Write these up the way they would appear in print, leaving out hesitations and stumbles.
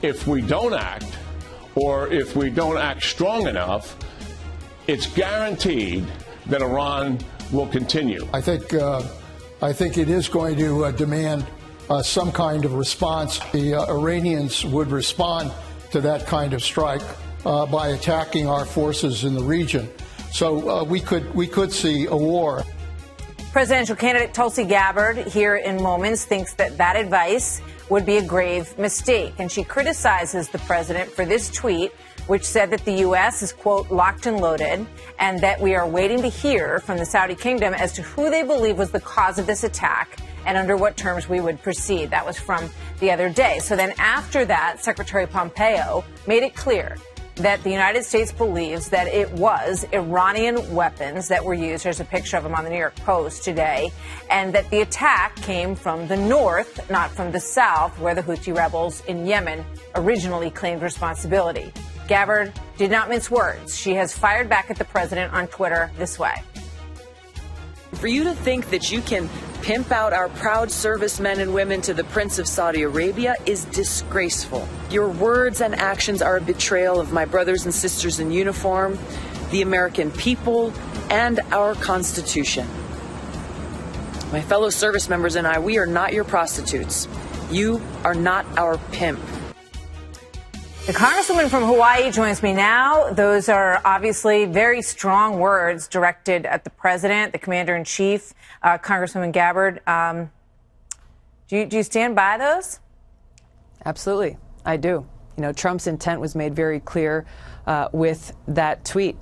if we don't act, or if we don't act strong enough, it's guaranteed that Iran will continue. I think it is going to demand some kind of response. The Iranians would respond to that kind of strike by attacking our forces in the region. So we could see a war. Presidential candidate Tulsi Gabbard here in moments thinks that advice would be a grave mistake. And she criticizes the president for this tweet, which said that the U.S. is, quote, locked and loaded, and that we are waiting to hear from the Saudi kingdom as to who they believe was the cause of this attack and under what terms we would proceed. That was from the other day. So then after that, Secretary Pompeo made it clear that the United States believes that it was Iranian weapons that were used. There's a picture of them on the New York Post today. And that the attack came from the north, not from the south, where the Houthi rebels in Yemen originally claimed responsibility. Gabbard did not mince words. She has fired back at the president on Twitter this way. For you to think that you can pimp out our proud servicemen and women to the Prince of Saudi Arabia is disgraceful. Your words and actions are a betrayal of my brothers and sisters in uniform, the American people, and our Constitution. My fellow service members and I, we are not your prostitutes. You are not our pimp. The Congresswoman from Hawaii joins me now. Those are obviously very strong words directed at the president, the commander-in-chief, Congresswoman Gabbard. Do you stand by those? Absolutely, I do. You know, Trump's intent was made very clear with that tweet.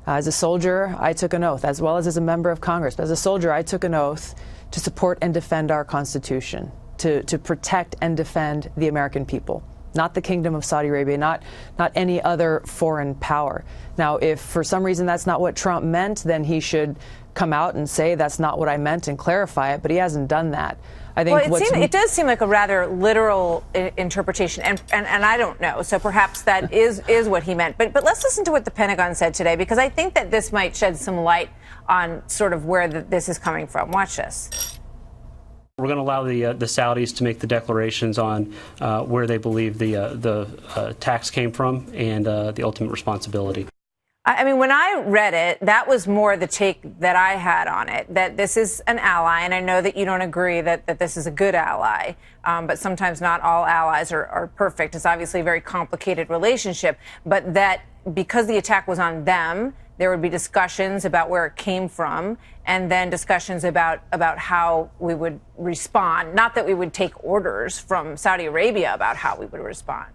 As a soldier, I took an oath, as well as a member of Congress. But as a soldier, I took an oath to support and defend our Constitution, to protect and defend the American people. Not the Kingdom of Saudi Arabia, not any other foreign power. Now, if for some reason that's not what Trump meant, then he should come out and say that's not what I meant and clarify it, but he hasn't done that. I think it does seem like a rather literal interpretation, and I don't know. So perhaps that is what he meant. But let's listen to what the Pentagon said today, because I think that this might shed some light on sort of where this is coming from. Watch this. We're going to allow the Saudis to make the declarations on where they believe the attacks came from and the ultimate responsibility. I mean, when I read it, that was more the take that I had on it, that this is an ally. And I know that you don't agree that this is a good ally, but sometimes not all allies are perfect. It's obviously a very complicated relationship, but that because the attack was on them, there would be discussions about where it came from, and then discussions about how we would respond. Not that we would take orders from Saudi Arabia about how we would respond.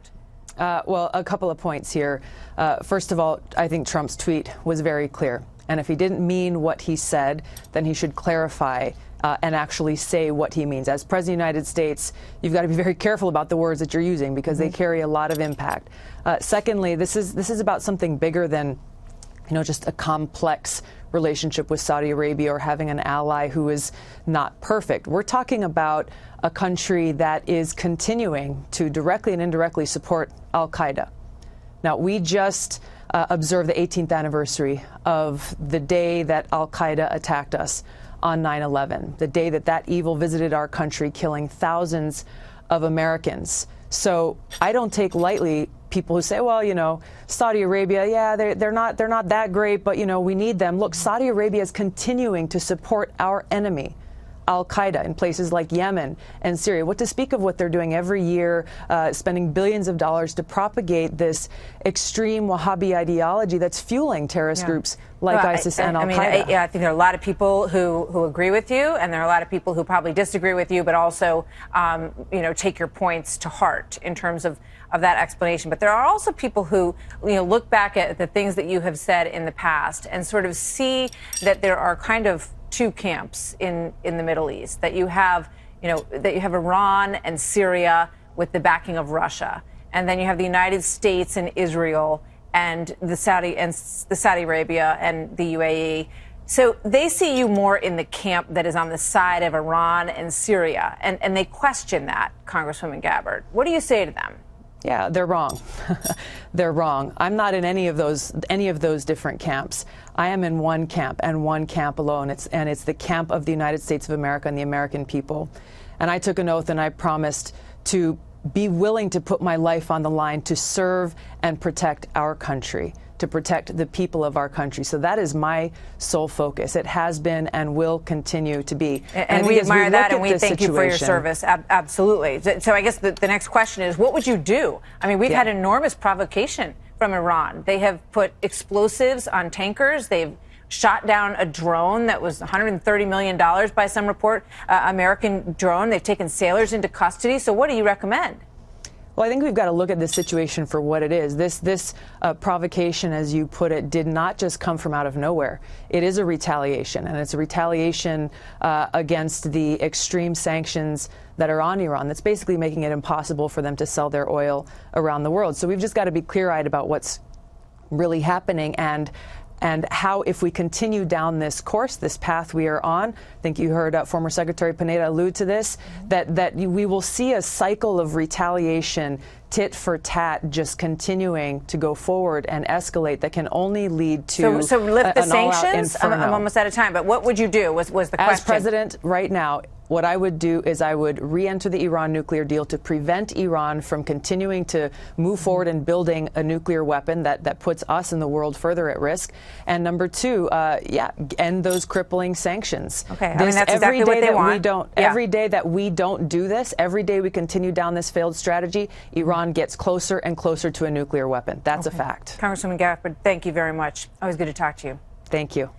Well, a couple of points here. First of all, I think Trump's tweet was very clear. And if he didn't mean what he said, then he should clarify and actually say what he means. As President of the United States, you've got to be very careful about the words that you're using, because they carry a lot of impact. Secondly, this is about something bigger than just a complex relationship with Saudi Arabia or having an ally who is not perfect. We're talking about a country that is continuing to directly and indirectly support al-Qaeda. Now, we just observed the 18th anniversary of the day that al-Qaeda attacked us on 9/11, the day that evil visited our country, killing thousands of Americans. So I don't take lightly people who say, well, Saudi Arabia, yeah, they're not that great, but, we need them. Look, Saudi Arabia is continuing to support our enemy, al-Qaeda, in places like Yemen and Syria. What to speak of what they're doing every year, spending billions of dollars to propagate this extreme Wahhabi ideology that's fueling terrorist groups like ISIS and al-Qaeda. I think there are a lot of people who agree with you, and there are a lot of people who probably disagree with you, but also, take your points to heart in terms of that explanation. But there are also people who, look back at the things that you have said in the past and sort of see that there are kind of two camps in the Middle East, that you have Iran and Syria with the backing of Russia, and then you have the United States and Israel and the Saudi Arabia and the UAE. So they see you more in the camp that is on the side of Iran and Syria, and they question that, Congresswoman Gabbard. What do you say to them? Yeah, they're wrong. They're wrong. I'm not in any of those different camps. I am in one camp, and one camp alone. It's the camp of the United States of America and the American people. And I took an oath, and I promised to be willing to put my life on the line to serve and protect our country, to protect the people of our country. So that is my sole focus. It has been and will continue to be. And we admire that, and we thank you for your service. Absolutely. So I guess the next question is, what would you do? I mean, we've had enormous provocation from Iran. They have put explosives on tankers. They've shot down a drone that was $130 million by some report, American drone. They've taken sailors into custody. So what do you recommend? Well, I think we've got to look at this situation for what it is. This provocation, as you put it, did not just come from out of nowhere. It is a retaliation, and it's a retaliation against the extreme sanctions that are on Iran that's basically making it impossible for them to sell their oil around the world. So we've just got to be clear-eyed about what's really happening and how, if we continue down this course, this path we are on, I think you heard former Secretary Pineda allude to this, that we will see a cycle of retaliation, tit for tat, just continuing to go forward and escalate that can only lead to so lift the sanctions? I'm almost out of time, but what would you do was the question. As president right now, what I would do is I would re-enter the Iran nuclear deal to prevent Iran from continuing to move forward and building a nuclear weapon that puts us and the world further at risk. And number two, end those crippling sanctions. Okay, I mean, that's exactly what they want. Every day that we don't do this, every day we continue down this failed strategy, Iran gets closer and closer to a nuclear weapon. That's a fact. Congresswoman Gabbard, thank you very much. Always good to talk to you. Thank you.